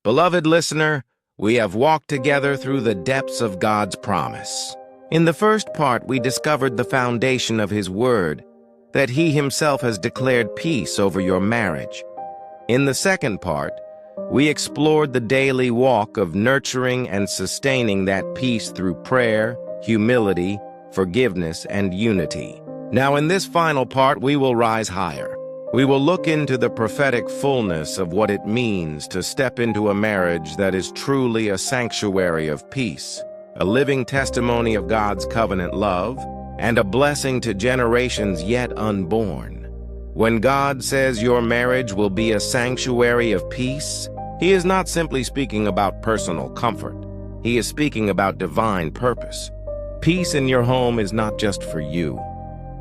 Beloved listener, we have walked together through the depths of God's promise. In the first part, we discovered the foundation of His Word, that He Himself has declared peace over your marriage. In the second part, we explored the daily walk of nurturing and sustaining that peace through prayer, humility, forgiveness, and unity. Now, in this final part, we will rise higher. We will look into the prophetic fullness of what it means to step into a marriage that is truly a sanctuary of peace, a living testimony of God's covenant love, and a blessing to generations yet unborn. When God says your marriage will be a sanctuary of peace, He is not simply speaking about personal comfort. He is speaking about divine purpose. Peace in your home is not just for you.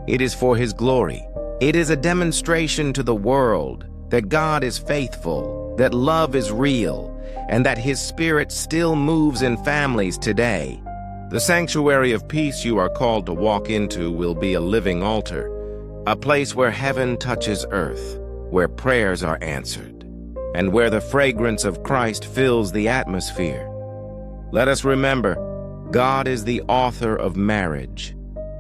It is for His glory. It is a demonstration to the world that God is faithful, that love is real, and that His Spirit still moves in families today. The sanctuary of peace you are called to walk into will be a living altar, a place where heaven touches earth, where prayers are answered, and where the fragrance of Christ fills the atmosphere. Let us remember, God is the author of marriage.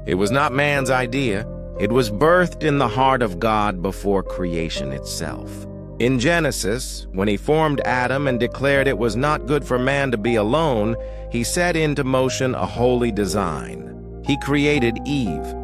It was not man's idea. It was birthed in the heart of God before creation itself. In Genesis, when He formed Adam and declared it was not good for man to be alone, He set into motion a holy design. He created Eve,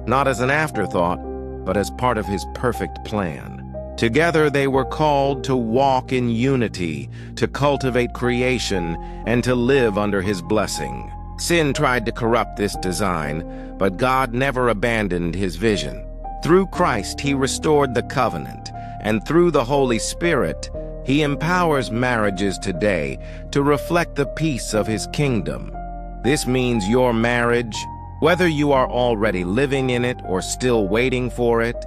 not as an afterthought, but as part of His perfect plan. Together they were called to walk in unity, to cultivate creation, and to live under His blessing. Sin tried to corrupt this design, but God never abandoned His vision. Through Christ, He restored the covenant, and through the Holy Spirit, He empowers marriages today to reflect the peace of His kingdom. This means your marriage, whether you are already living in it or still waiting for it,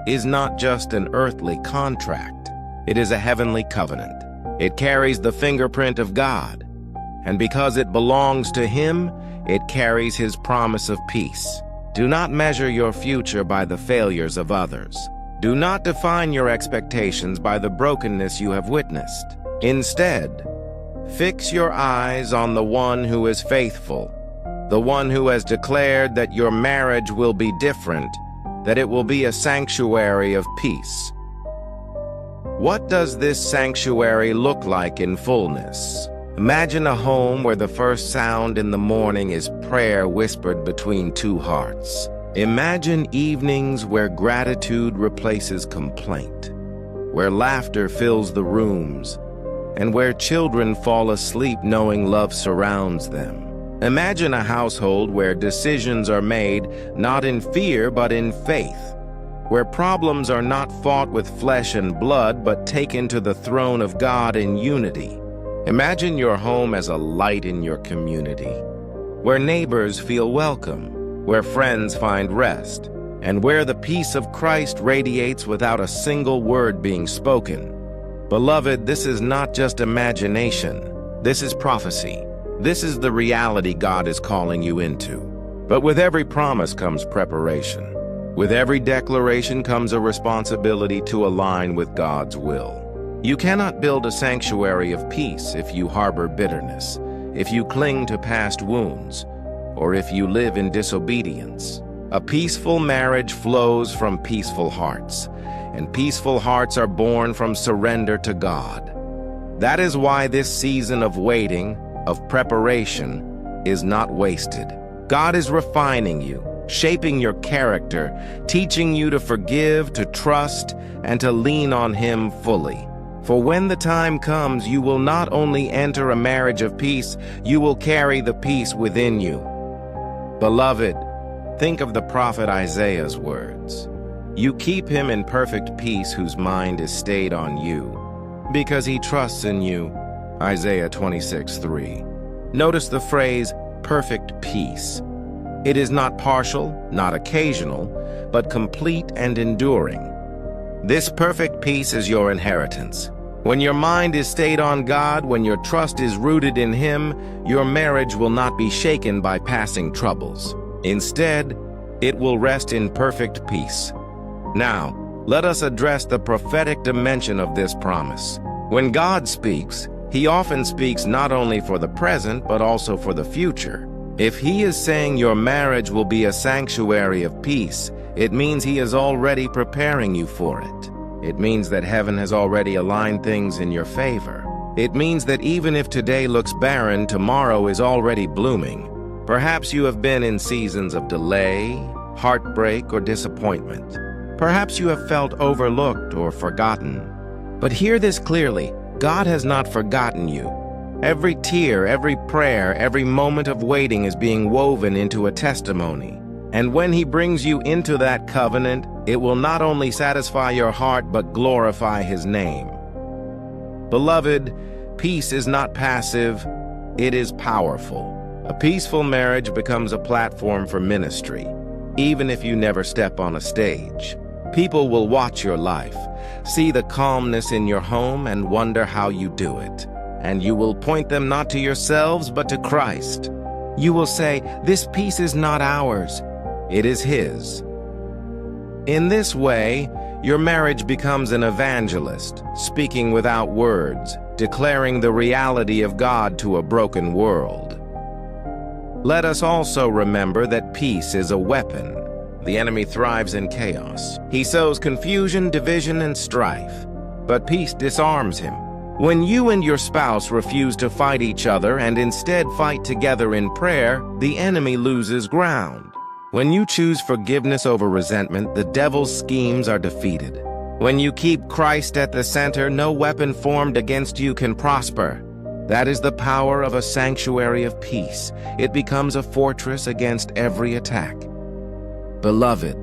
is not just an earthly contract. It is a heavenly covenant. It carries the fingerprint of God. And because it belongs to Him, it carries His promise of peace. Do not measure your future by the failures of others. Do not define your expectations by the brokenness you have witnessed. Instead, fix your eyes on the one who is faithful, the one who has declared that your marriage will be different, that it will be a sanctuary of peace. What does this sanctuary look like in fullness? Imagine a home where the first sound in the morning is prayer whispered between two hearts. Imagine evenings where gratitude replaces complaint, where laughter fills the rooms, and where children fall asleep knowing love surrounds them. Imagine a household where decisions are made not in fear but in faith, where problems are not fought with flesh and blood but taken to the throne of God in unity. Imagine your home as a light in your community, where neighbors feel welcome, where friends find rest, and where the peace of Christ radiates without a single word being spoken. Beloved, this is not just imagination. This is prophecy. This is the reality God is calling you into. But with every promise comes preparation. With every declaration comes a responsibility to align with God's will. You cannot build a sanctuary of peace if you harbor bitterness, if you cling to past wounds, or if you live in disobedience. A peaceful marriage flows from peaceful hearts, and peaceful hearts are born from surrender to God. That is why this season of waiting, of preparation, is not wasted. God is refining you, shaping your character, teaching you to forgive, to trust, and to lean on Him fully. For when the time comes, you will not only enter a marriage of peace, you will carry the peace within you. Beloved, think of the prophet Isaiah's words. You keep him in perfect peace whose mind is stayed on you, because he trusts in you. Isaiah 26:3. Notice the phrase, perfect peace. It is not partial, not occasional, but complete and enduring. This perfect peace is your inheritance. When your mind is stayed on God, when your trust is rooted in Him, your marriage will not be shaken by passing troubles. Instead, it will rest in perfect peace. Now, let us address the prophetic dimension of this promise. When God speaks, He often speaks not only for the present, but also for the future. If he is saying your marriage will be a sanctuary of peace, it means he is already preparing you for it. It means that heaven has already aligned things in your favor. It means that even if today looks barren, tomorrow is already blooming. Perhaps you have been in seasons of delay, heartbreak, or disappointment. Perhaps you have felt overlooked or forgotten. But hear this clearly: God has not forgotten you. Every tear, every prayer, every moment of waiting is being woven into a testimony. And when he brings you into that covenant, it will not only satisfy your heart but glorify his name. Beloved, peace is not passive, it is powerful. A peaceful marriage becomes a platform for ministry. Even if you never step on a stage, people will watch your life, see the calmness in your home, and wonder how you do it. And you will point them not to yourselves, but to Christ. You will say, "This peace is not ours, it is his." In this way, your marriage becomes an evangelist, speaking without words, declaring the reality of God to a broken world. Let us also remember that peace is a weapon. The enemy thrives in chaos. He sows confusion, division, and strife. But peace disarms him. When you and your spouse refuse to fight each other and instead fight together in prayer, the enemy loses ground. When you choose forgiveness over resentment, the devil's schemes are defeated. When you keep Christ at the center, no weapon formed against you can prosper. That is the power of a sanctuary of peace. It becomes a fortress against every attack. Beloved,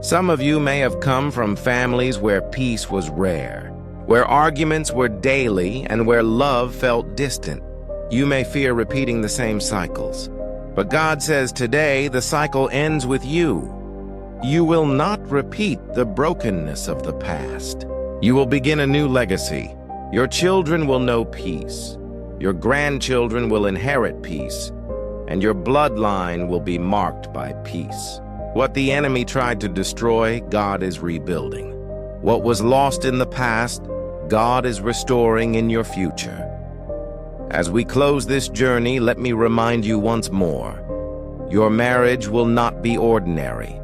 some of you may have come from families where peace was rare, where arguments were daily, and where love felt distant. You may fear repeating the same cycles. But God says today the cycle ends with you. You will not repeat the brokenness of the past. You will begin a new legacy. Your children will know peace. Your grandchildren will inherit peace. And your bloodline will be marked by peace. What the enemy tried to destroy, God is rebuilding. What was lost in the past, God is restoring in your future. As we close this journey, let me remind you once more, your marriage will not be ordinary.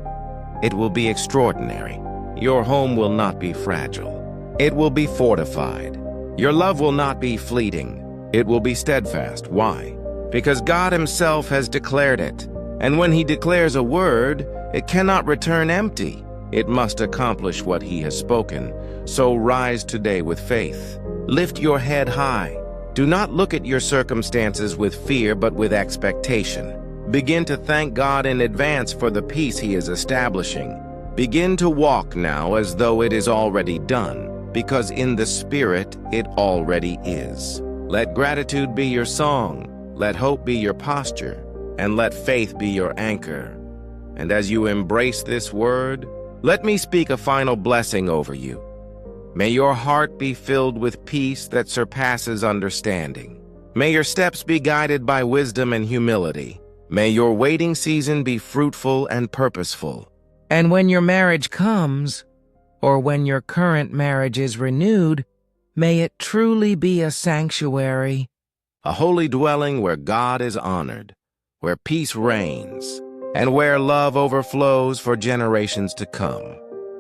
It will be extraordinary. Your home will not be fragile. It will be fortified. Your love will not be fleeting. It will be steadfast. Why? Because God himself has declared it. And when he declares a word, it cannot return empty. It must accomplish what he has spoken. So rise today with faith. Lift your head high. Do not look at your circumstances with fear, but with expectation. Begin to thank God in advance for the peace he is establishing. Begin to walk now as though it is already done, because in the Spirit it already is. Let gratitude be your song, let hope be your posture, and let faith be your anchor. And as you embrace this word, let me speak a final blessing over you. May your heart be filled with peace that surpasses understanding. May your steps be guided by wisdom and humility. May your waiting season be fruitful and purposeful. And when your marriage comes, or when your current marriage is renewed, may it truly be a sanctuary, a holy dwelling where God is honored, where peace reigns, and where love overflows for generations to come.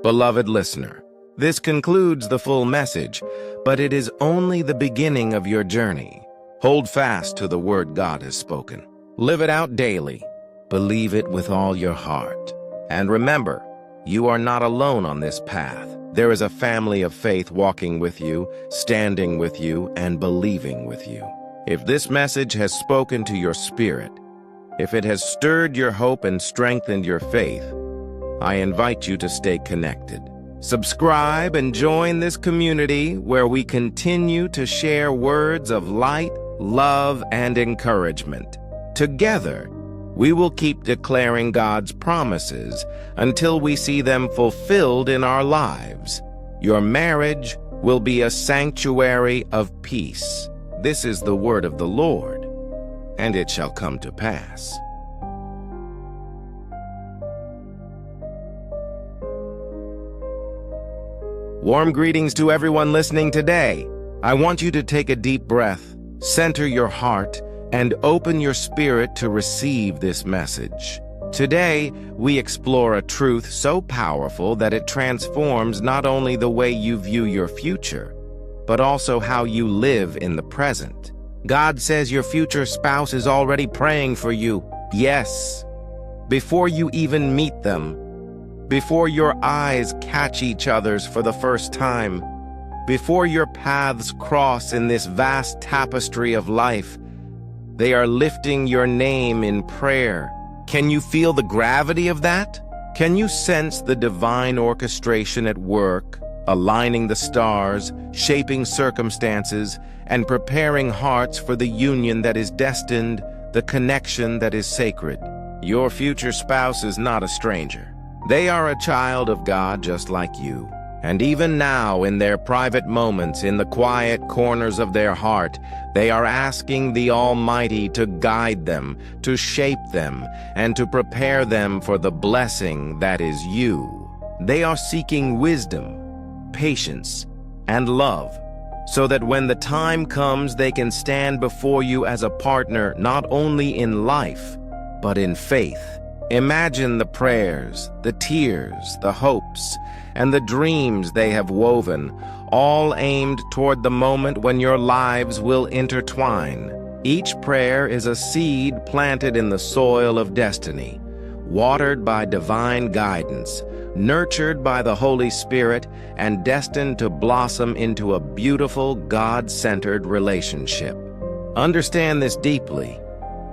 Beloved listener, this concludes the full message, but it is only the beginning of your journey. Hold fast to the word God has spoken. Live it out daily. Believe it with all your heart. And remember, you are not alone on this path. There is a family of faith walking with you, standing with you, and believing with you. If this message has spoken to your spirit, if it has stirred your hope and strengthened your faith, I invite you to stay connected. Subscribe and join this community where we continue to share words of light, love, and encouragement. Together, we will keep declaring God's promises until we see them fulfilled in our lives. Your marriage will be a sanctuary of peace. This is the word of the Lord, and it shall come to pass. Warm greetings to everyone listening today. I want you to take a deep breath, center your heart, and open your spirit to receive this message. Today, we explore a truth so powerful that it transforms not only the way you view your future, but also how you live in the present. God says your future spouse is already praying for you. Yes, before you even meet them, before your eyes catch each other's for the first time, before your paths cross in this vast tapestry of life, they are lifting your name in prayer. Can you feel the gravity of that? Can you sense the divine orchestration at work, aligning the stars, shaping circumstances, and preparing hearts for the union that is destined, the connection that is sacred? Your future spouse is not a stranger. They are a child of God just like you. And even now, in their private moments, in the quiet corners of their heart, they are asking the Almighty to guide them, to shape them, and to prepare them for the blessing that is you. They are seeking wisdom, patience, and love, so that when the time comes, they can stand before you as a partner not only in life, but in faith. Imagine the prayers, the tears, the hopes, and the dreams they have woven, all aimed toward the moment when your lives will intertwine. Each prayer is a seed planted in the soil of destiny, watered by divine guidance, nurtured by the Holy Spirit, and destined to blossom into a beautiful, God-centered relationship. Understand this deeply.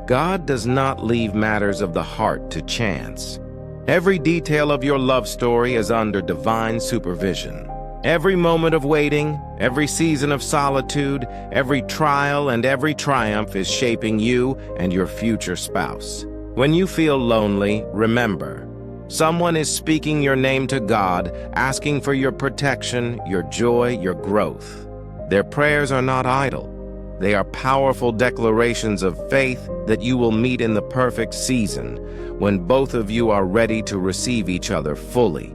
God does not leave matters of the heart to chance. Every detail of your love story is under divine supervision. Every moment of waiting, every season of solitude, every trial and every triumph is shaping you and your future spouse. When you feel lonely, remember, someone is speaking your name to God, asking for your protection, your joy, your growth. Their prayers are not idle. They are powerful declarations of faith that you will meet in the perfect season when both of you are ready to receive each other fully.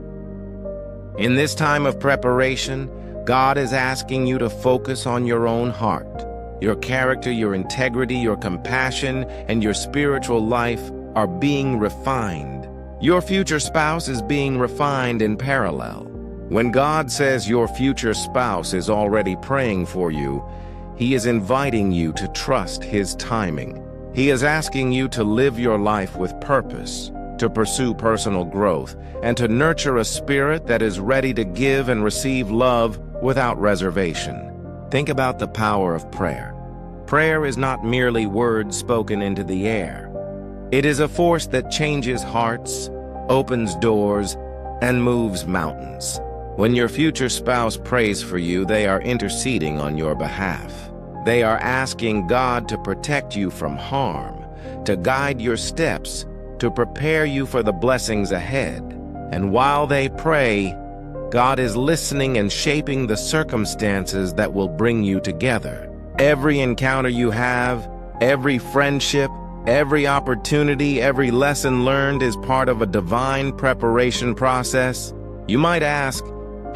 In this time of preparation, God is asking you to focus on your own heart. Your character, your integrity, your compassion, and your spiritual life are being refined. Your future spouse is being refined in parallel. When God says your future spouse is already praying for you, He is inviting you to trust His timing. He is asking you to live your life with purpose, to pursue personal growth, and to nurture a spirit that is ready to give and receive love without reservation. Think about the power of prayer. Prayer is not merely words spoken into the air. It is a force that changes hearts, opens doors, and moves mountains. When your future spouse prays for you, they are interceding on your behalf. They are asking God to protect you from harm, to guide your steps, to prepare you for the blessings ahead. And while they pray, God is listening and shaping the circumstances that will bring you together. Every encounter you have, every friendship, every opportunity, every lesson learned is part of a divine preparation process. You might ask,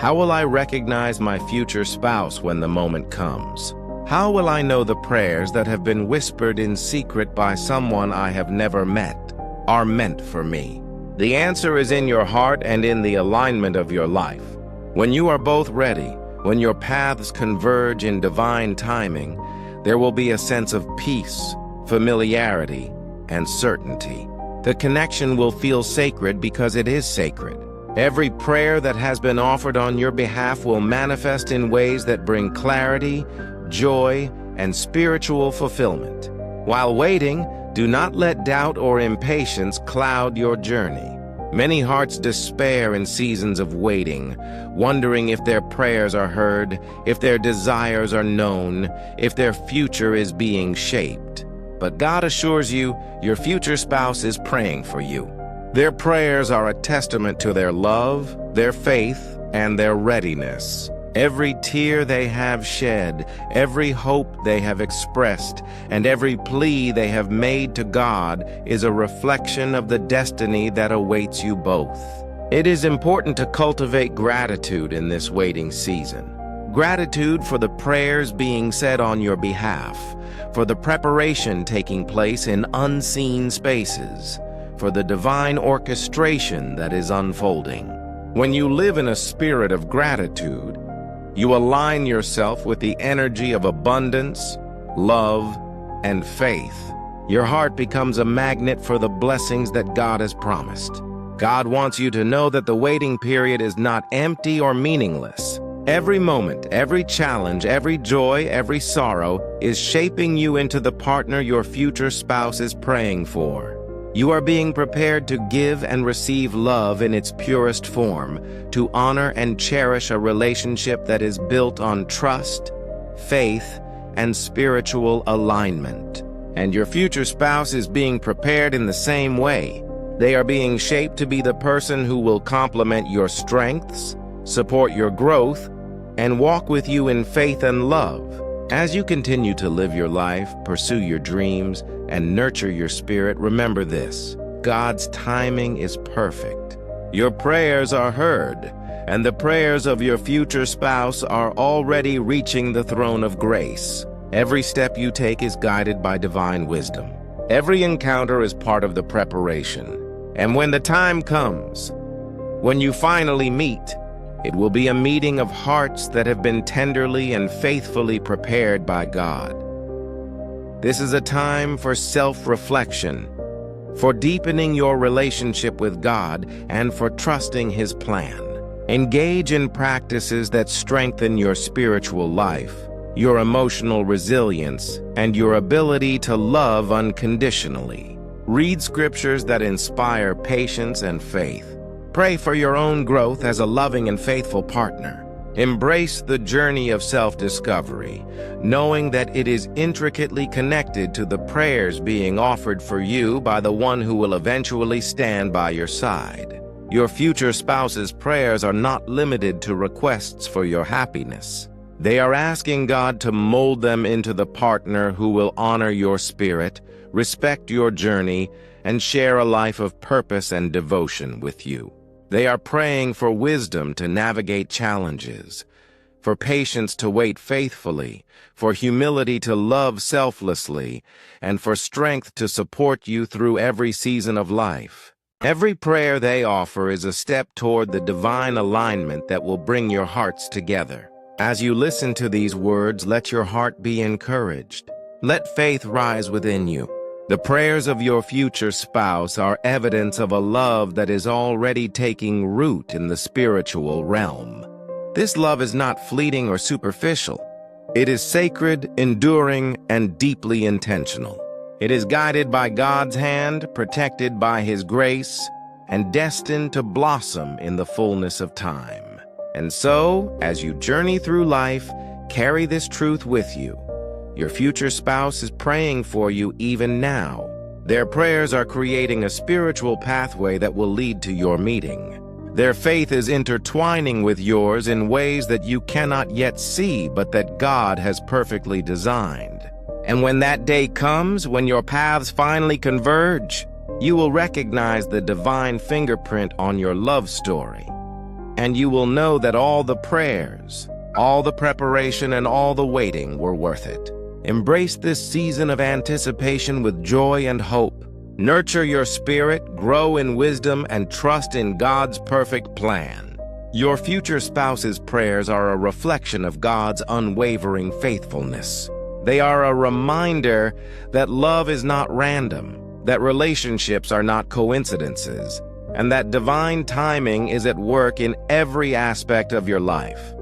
how will I recognize my future spouse when the moment comes? How will I know the prayers that have been whispered in secret by someone I have never met are meant for me? The answer is in your heart and in the alignment of your life. When you are both ready, when your paths converge in divine timing, there will be a sense of peace, familiarity, and certainty. The connection will feel sacred because it is sacred. Every prayer that has been offered on your behalf will manifest in ways that bring clarity, joy, and spiritual fulfillment. While waiting, do not let doubt or impatience cloud your journey. Many hearts despair in seasons of waiting, wondering if their prayers are heard, if their desires are known, if their future is being shaped. But God assures you, your future spouse is praying for you. Their prayers are a testament to their love, their faith, and their readiness. Every tear they have shed, every hope they have expressed, and every plea they have made to God is a reflection of the destiny that awaits you both. It is important to cultivate gratitude in this waiting season. Gratitude for the prayers being said on your behalf, for the preparation taking place in unseen spaces, for the divine orchestration that is unfolding. When you live in a spirit of gratitude, you align yourself with the energy of abundance, love, and faith. Your heart becomes a magnet for the blessings that God has promised. God wants you to know that the waiting period is not empty or meaningless. Every moment, every challenge, every joy, every sorrow is shaping you into the partner your future spouse is praying for. You are being prepared to give and receive love in its purest form, to honor and cherish a relationship that is built on trust, faith, and spiritual alignment. And your future spouse is being prepared in the same way. They are being shaped to be the person who will complement your strengths, support your growth, and walk with you in faith and love. As you continue to live your life, pursue your dreams, and nurture your spirit, remember this: God's timing is perfect. Your prayers are heard, and the prayers of your future spouse are already reaching the throne of grace. Every step you take is guided by divine wisdom. Every encounter is part of the preparation. And when the time comes, when you finally meet, it will be a meeting of hearts that have been tenderly and faithfully prepared by God. This is a time for self-reflection, for deepening your relationship with God, and for trusting His plan. Engage in practices that strengthen your spiritual life, your emotional resilience, and your ability to love unconditionally. Read scriptures that inspire patience and faith. Pray for your own growth as a loving and faithful partner. Embrace the journey of self-discovery, knowing that it is intricately connected to the prayers being offered for you by the one who will eventually stand by your side. Your future spouse's prayers are not limited to requests for your happiness. They are asking God to mold them into the partner who will honor your spirit, respect your journey, and share a life of purpose and devotion with you. They are praying for wisdom to navigate challenges, for patience to wait faithfully, for humility to love selflessly, and for strength to support you through every season of life. Every prayer they offer is a step toward the divine alignment that will bring your hearts together. As you listen to these words, let your heart be encouraged. Let faith rise within you. The prayers of your future spouse are evidence of a love that is already taking root in the spiritual realm. This love is not fleeting or superficial. It is sacred, enduring, and deeply intentional. It is guided by God's hand, protected by His grace, and destined to blossom in the fullness of time. And so, as you journey through life, carry this truth with you. Your future spouse is praying for you even now. Their prayers are creating a spiritual pathway that will lead to your meeting. Their faith is intertwining with yours in ways that you cannot yet see, but that God has perfectly designed. And when that day comes, when your paths finally converge, you will recognize the divine fingerprint on your love story. And you will know that all the prayers, all the preparation, and all the waiting were worth it. Embrace this season of anticipation with joy and hope. Nurture your spirit, grow in wisdom, and trust in God's perfect plan. Your future spouse's prayers are a reflection of God's unwavering faithfulness. They are a reminder that love is not random, that relationships are not coincidences, and that divine timing is at work in every aspect of your life.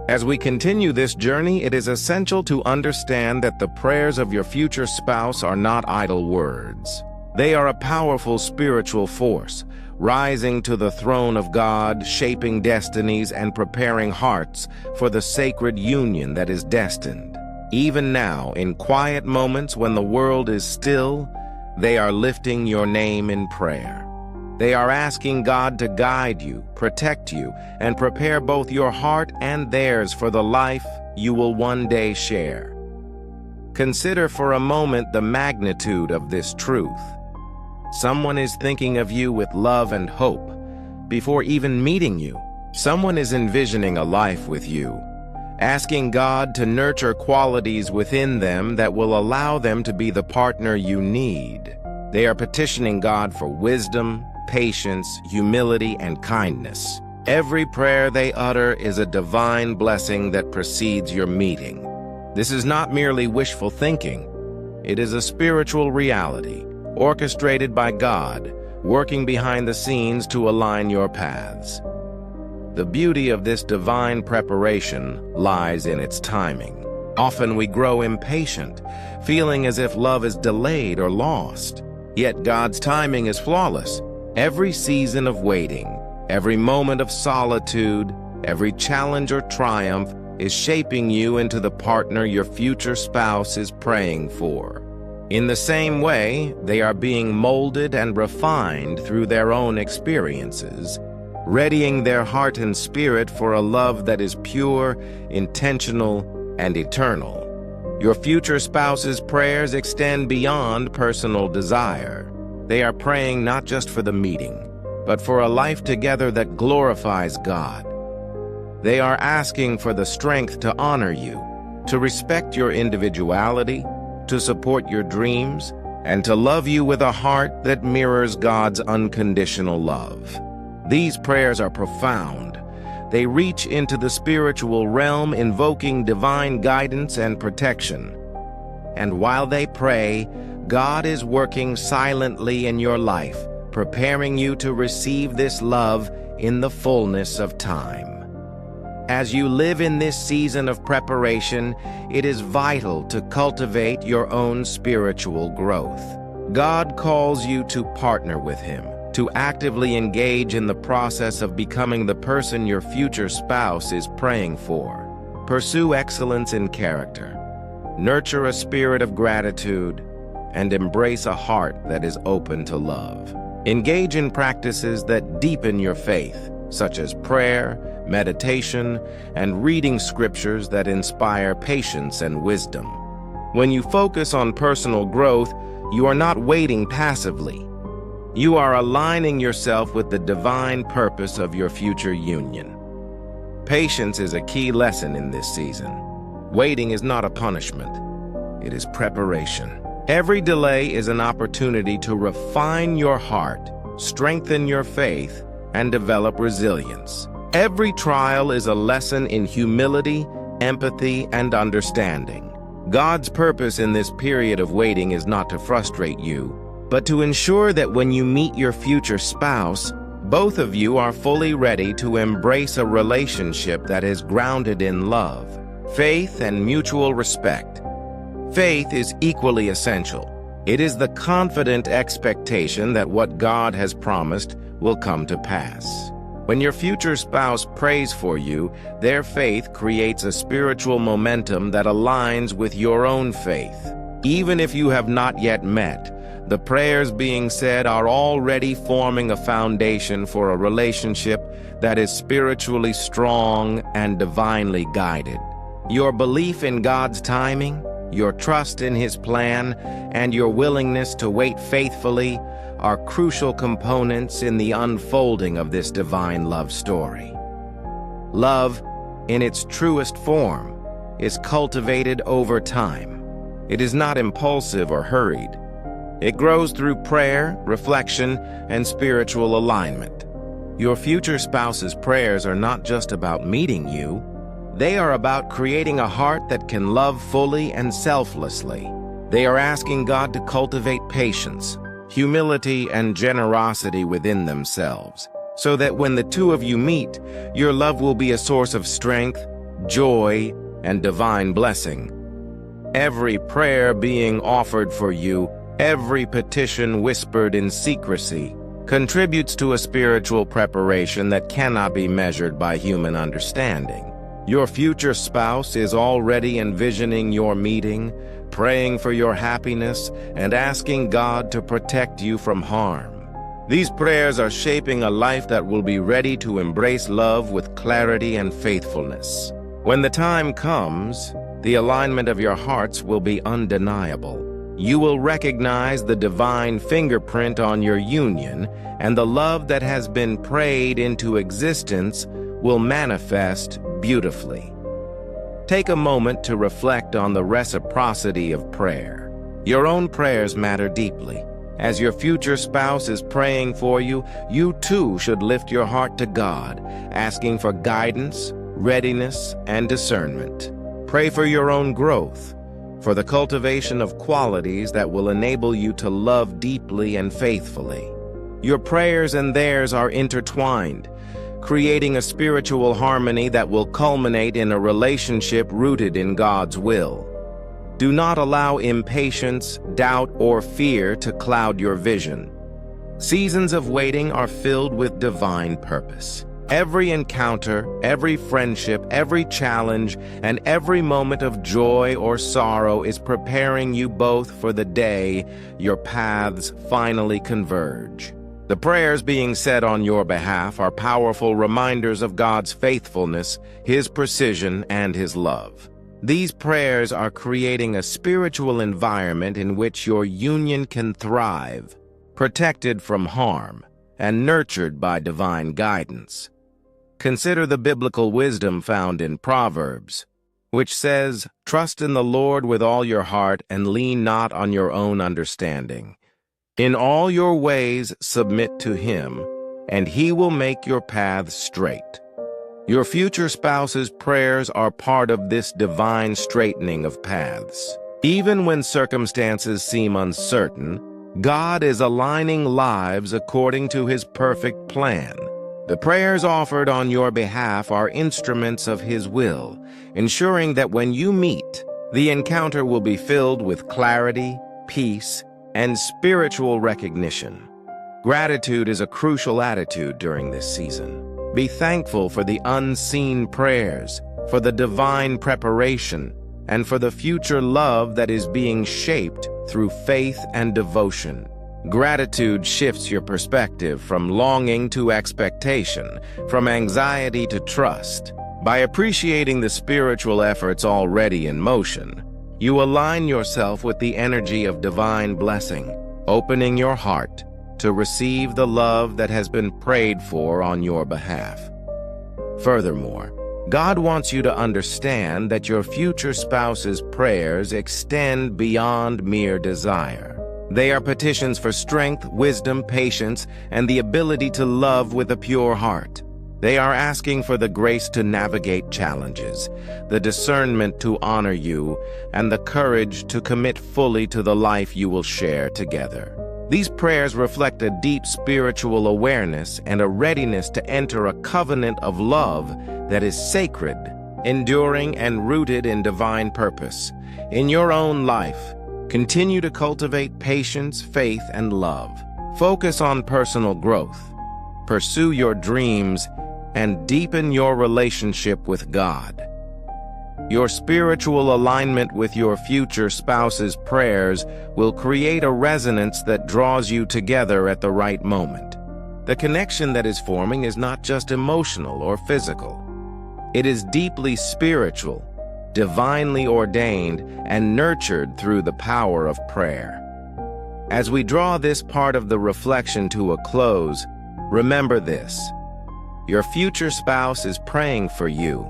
As we continue this journey, it is essential to understand that the prayers of your future spouse are not idle words. They are a powerful spiritual force, rising to the throne of God, shaping destinies and preparing hearts for the sacred union that is destined. Even now, in quiet moments when the world is still, they are lifting your name in prayer. They are asking God to guide you, protect you, and prepare both your heart and theirs for the life you will one day share. Consider for a moment the magnitude of this truth. Someone is thinking of you with love and hope. Before even meeting you, someone is envisioning a life with you, asking God to nurture qualities within them that will allow them to be the partner you need. They are petitioning God for wisdom, patience, humility, and kindness. Every prayer they utter is a divine blessing that precedes your meeting. This is not merely wishful thinking. It is a spiritual reality, orchestrated by God, working behind the scenes to align your paths. The beauty of this divine preparation lies in its timing. Often we grow impatient, feeling as if love is delayed or lost. Yet God's timing is flawless. Every season of waiting, every moment of solitude, every challenge or triumph is shaping you into the partner your future spouse is praying for. In the same way, they are being molded and refined through their own experiences, readying their heart and spirit for a love that is pure, intentional, and eternal. Your future spouse's prayers extend beyond personal desire. They are praying not just for the meeting, but for a life together that glorifies God. They are asking for the strength to honor you, to respect your individuality, to support your dreams, and to love you with a heart that mirrors God's unconditional love. These prayers are profound. They reach into the spiritual realm, invoking divine guidance and protection. And while they pray, God is working silently in your life, preparing you to receive this love in the fullness of time. As you live in this season of preparation, it is vital to cultivate your own spiritual growth. God calls you to partner with Him, to actively engage in the process of becoming the person your future spouse is praying for. Pursue excellence in character, nurture a spirit of gratitude, and embrace a heart that is open to love. Engage in practices that deepen your faith, such as prayer, meditation, and reading scriptures that inspire patience and wisdom. When you focus on personal growth, you are not waiting passively. You are aligning yourself with the divine purpose of your future union. Patience is a key lesson in this season. Waiting is not a punishment. It is preparation. Every delay is an opportunity to refine your heart, strengthen your faith, and develop resilience. Every trial is a lesson in humility, empathy, and understanding. God's purpose in this period of waiting is not to frustrate you, but to ensure that when you meet your future spouse, both of you are fully ready to embrace a relationship that is grounded in love, faith, and mutual respect. Faith is equally essential. It is the confident expectation that what God has promised will come to pass. When your future spouse prays for you, their faith creates a spiritual momentum that aligns with your own faith. Even if you have not yet met, the prayers being said are already forming a foundation for a relationship that is spiritually strong and divinely guided. Your belief in God's timing, your trust in His plan, and your willingness to wait faithfully are crucial components in the unfolding of this divine love story. Love, in its truest form, is cultivated over time. It is not impulsive or hurried. It grows through prayer, reflection, and spiritual alignment. Your future spouse's prayers are not just about meeting you. They are about creating a heart that can love fully and selflessly. They are asking God to cultivate patience, humility, and generosity within themselves, so that when the two of you meet, your love will be a source of strength, joy, and divine blessing. Every prayer being offered for you, every petition whispered in secrecy, contributes to a spiritual preparation that cannot be measured by human understanding. Your future spouse is already envisioning your meeting, praying for your happiness, and asking God to protect you from harm. These prayers are shaping a life that will be ready to embrace love with clarity and faithfulness. When the time comes, the alignment of your hearts will be undeniable. You will recognize the divine fingerprint on your union, and the love that has been prayed into existence will manifest beautifully. Take a moment to reflect on the reciprocity of prayer. Your own prayers matter deeply. As your future spouse is praying for you, you too should lift your heart to God, asking for guidance, readiness, and discernment. Pray for your own growth, for the cultivation of qualities that will enable you to love deeply and faithfully. Your prayers and theirs are intertwined, creating a spiritual harmony that will culminate in a relationship rooted in God's will. Do not allow impatience, doubt, or fear to cloud your vision. Seasons of waiting are filled with divine purpose. Every encounter, every friendship, every challenge, and every moment of joy or sorrow is preparing you both for the day your paths finally converge. The prayers being said on your behalf are powerful reminders of God's faithfulness, His precision, and His love. These prayers are creating a spiritual environment in which your union can thrive, protected from harm, and nurtured by divine guidance. Consider the biblical wisdom found in Proverbs, which says, "Trust in the Lord with all your heart and lean not on your own understanding. In all your ways submit to Him, and He will make your paths straight." Your future spouse's prayers are part of this divine straightening of paths. Even when circumstances seem uncertain, God is aligning lives according to His perfect plan. The prayers offered on your behalf are instruments of His will, ensuring that when you meet, the encounter will be filled with clarity, peace, and spiritual recognition. Gratitude is a crucial attitude during this season. Be thankful for the unseen prayers, for the divine preparation, and for the future love that is being shaped through faith and devotion. Gratitude shifts your perspective from longing to expectation, from anxiety to trust. By appreciating the spiritual efforts already in motion, you align yourself with the energy of divine blessing, opening your heart to receive the love that has been prayed for on your behalf. Furthermore, God wants you to understand that your future spouse's prayers extend beyond mere desire. They are petitions for strength, wisdom, patience, and the ability to love with a pure heart. They are asking for the grace to navigate challenges, the discernment to honor you, and the courage to commit fully to the life you will share together. These prayers reflect a deep spiritual awareness and a readiness to enter a covenant of love that is sacred, enduring, and rooted in divine purpose. In your own life, continue to cultivate patience, faith, and love. Focus on personal growth, pursue your dreams, and deepen your relationship with God. Your spiritual alignment with your future spouse's prayers will create a resonance that draws you together at the right moment. The connection that is forming is not just emotional or physical. It is deeply spiritual, divinely ordained, and nurtured through the power of prayer. As we draw this part of the reflection to a close, remember this: your future spouse is praying for you.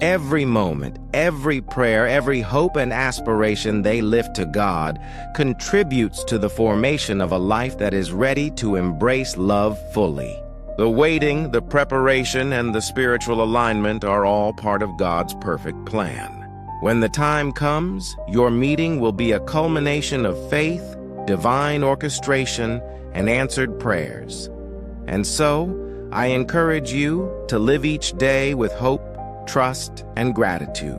Every moment, every prayer, every hope and aspiration they lift to God contributes to the formation of a life that is ready to embrace love fully. The waiting, the preparation, and the spiritual alignment are all part of God's perfect plan. When the time comes, your meeting will be a culmination of faith, divine orchestration, and answered prayers. And so, I encourage you to live each day with hope, trust, and gratitude.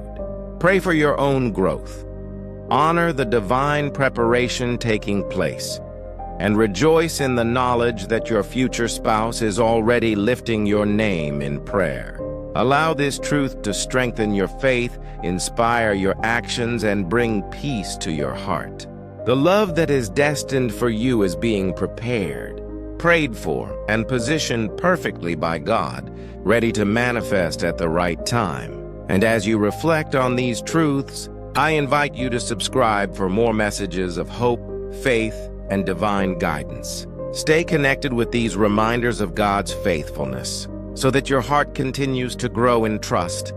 Pray for your own growth. Honor the divine preparation taking place, and rejoice in the knowledge that your future spouse is already lifting your name in prayer. Allow this truth to strengthen your faith, inspire your actions, and bring peace to your heart. The love that is destined for you is being prepared, prayed for, and positioned perfectly by God, ready to manifest at the right time. And as you reflect on these truths, I invite you to subscribe for more messages of hope, faith, and divine guidance. Stay connected with these reminders of God's faithfulness, so that your heart continues to grow in trust,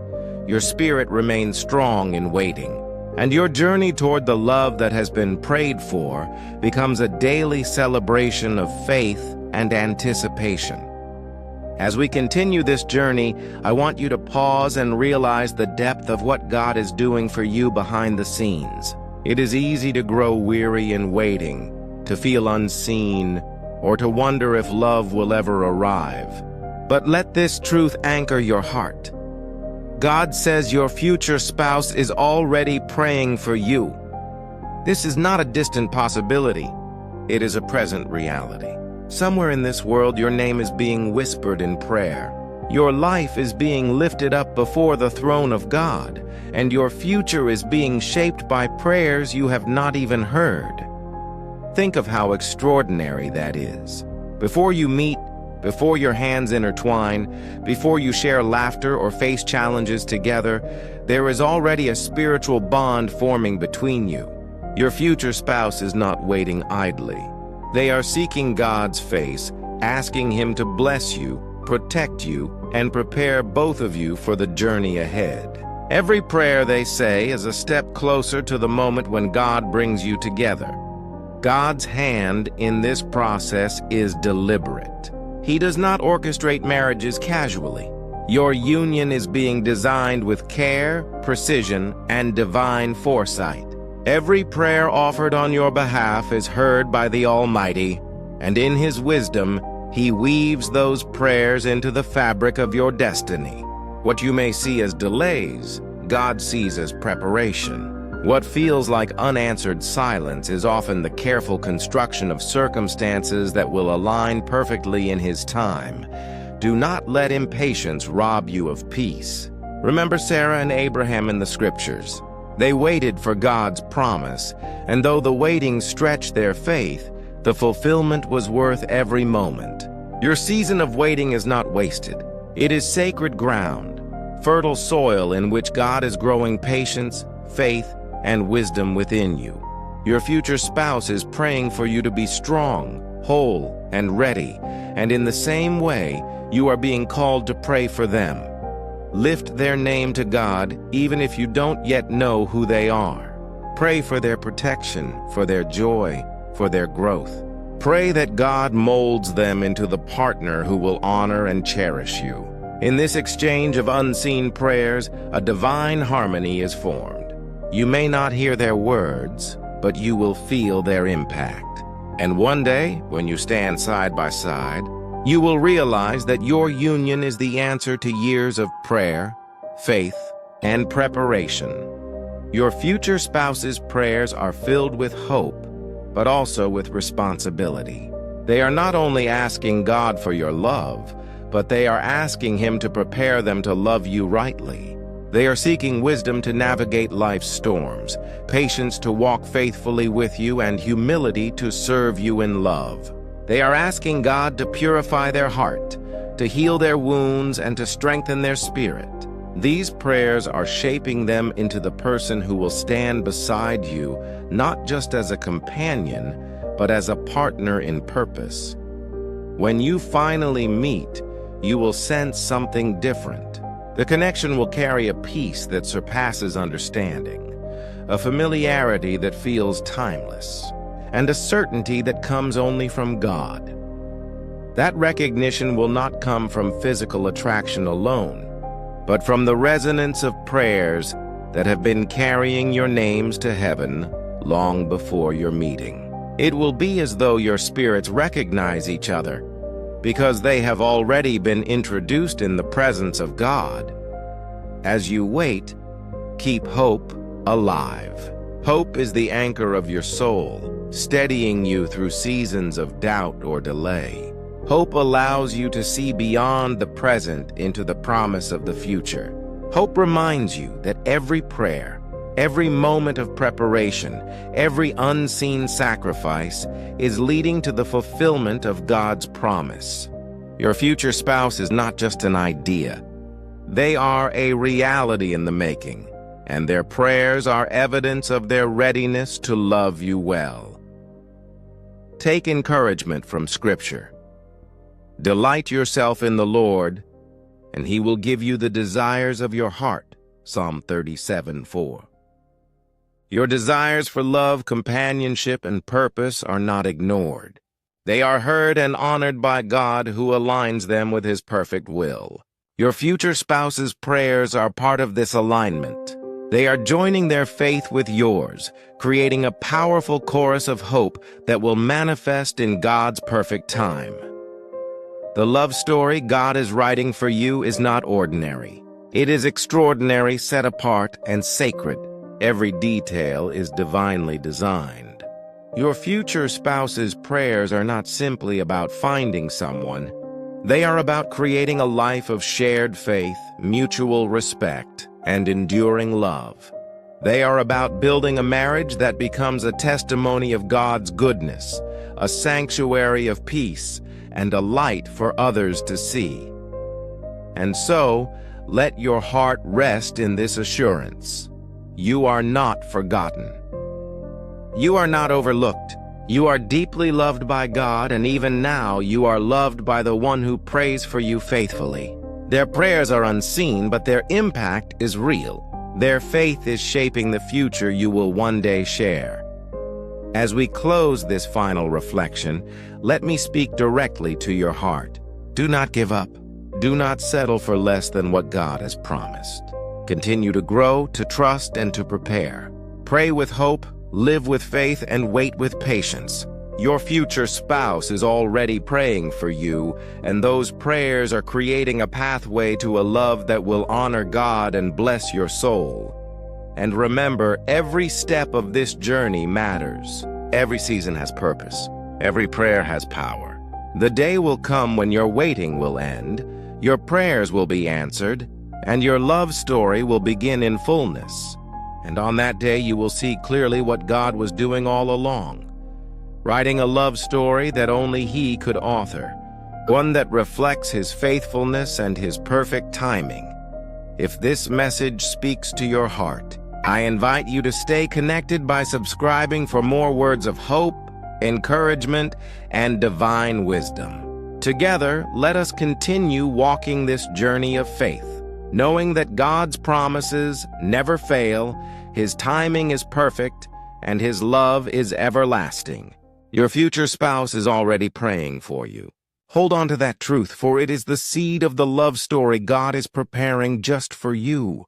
your spirit remains strong in waiting, and your journey toward the love that has been prayed for becomes a daily celebration of faith and anticipation. As we continue this journey, I want you to pause and realize the depth of what God is doing for you behind the scenes. It is easy to grow weary in waiting, to feel unseen, or to wonder if love will ever arrive. But let this truth anchor your heart. God says your future spouse is already praying for you. This is not a distant possibility. It is a present reality. Somewhere in this world, your name is being whispered in prayer. Your life is being lifted up before the throne of God, and your future is being shaped by prayers you have not even heard. Think of how extraordinary that is. Before you meet, before your hands intertwine, before you share laughter or face challenges together, there is already a spiritual bond forming between you. Your future spouse is not waiting idly. They are seeking God's face, asking Him to bless you, protect you, and prepare both of you for the journey ahead. Every prayer, they say, is a step closer to the moment when God brings you together. God's hand in this process is deliberate. He does not orchestrate marriages casually. Your union is being designed with care, precision, and divine foresight. Every prayer offered on your behalf is heard by the Almighty, and in His wisdom, He weaves those prayers into the fabric of your destiny. What you may see as delays, God sees as preparation. What feels like unanswered silence is often the careful construction of circumstances that will align perfectly in His time. Do not let impatience rob you of peace. Remember Sarah and Abraham in the Scriptures. They waited for God's promise, and though the waiting stretched their faith, the fulfillment was worth every moment. Your season of waiting is not wasted. It is sacred ground, fertile soil in which God is growing patience, faith, and wisdom within you. Your future spouse is praying for you to be strong, whole, and ready, and in the same way, you are being called to pray for them. Lift their name to God, even if you don't yet know who they are. Pray for their protection, for their joy, for their growth. Pray that God molds them into the partner who will honor and cherish you. In this exchange of unseen prayers, a divine harmony is formed. You may not hear their words, but you will feel their impact. And one day, when you stand side by side, you will realize that your union is the answer to years of prayer, faith, and preparation. Your future spouse's prayers are filled with hope, but also with responsibility. They are not only asking God for your love, but they are asking Him to prepare them to love you rightly. They are seeking wisdom to navigate life's storms, patience to walk faithfully with you, and humility to serve you in love. They are asking God to purify their heart, to heal their wounds, and to strengthen their spirit. These prayers are shaping them into the person who will stand beside you, not just as a companion, but as a partner in purpose. When you finally meet, you will sense something different. The connection will carry a peace that surpasses understanding, a familiarity that feels timeless, and a certainty that comes only from God. That recognition will not come from physical attraction alone, but from the resonance of prayers that have been carrying your names to heaven long before your meeting. It will be as though your spirits recognize each other, because they have already been introduced in the presence of God. As you wait, keep hope alive. Hope is the anchor of your soul, steadying you through seasons of doubt or delay. Hope allows you to see beyond the present into the promise of the future. Hope reminds you that every prayer, every moment of preparation, every unseen sacrifice is leading to the fulfillment of God's promise. Your future spouse is not just an idea. They are a reality in the making, and their prayers are evidence of their readiness to love you well. Take encouragement from Scripture. Delight yourself in the Lord, and He will give you the desires of your heart. Psalm 37:4. Your desires for love, companionship, and purpose are not ignored. They are heard and honored by God, who aligns them with His perfect will. Your future spouse's prayers are part of this alignment. They are joining their faith with yours, creating a powerful chorus of hope that will manifest in God's perfect time. The love story God is writing for you is not ordinary. It is extraordinary, set apart, and sacred. Every detail is divinely designed. Your future spouse's prayers are not simply about finding someone. They are about creating a life of shared faith, mutual respect, and enduring love. They are about building a marriage that becomes a testimony of God's goodness, a sanctuary of peace, and a light for others to see. And so, let your heart rest in this assurance. You are not forgotten. You are not overlooked. You are deeply loved by God, and even now you are loved by the one who prays for you faithfully. Their prayers are unseen, but their impact is real. Their faith is shaping the future you will one day share. As we close this final reflection, let me speak directly to your heart. Do not give up. Do not settle for less than what God has promised. Continue to grow, to trust, and to prepare. Pray with hope, live with faith, and wait with patience. Your future spouse is already praying for you, and those prayers are creating a pathway to a love that will honor God and bless your soul. And remember, every step of this journey matters. Every season has purpose. Every prayer has power. The day will come when your waiting will end, your prayers will be answered, and your love story will begin in fullness. And on that day you will see clearly what God was doing all along, writing a love story that only He could author, one that reflects His faithfulness and His perfect timing. If this message speaks to your heart, I invite you to stay connected by subscribing for more words of hope, encouragement, and divine wisdom. Together, let us continue walking this journey of faith, knowing that God's promises never fail, His timing is perfect, and His love is everlasting. Your future spouse is already praying for you. Hold on to that truth, for it is the seed of the love story God is preparing just for you.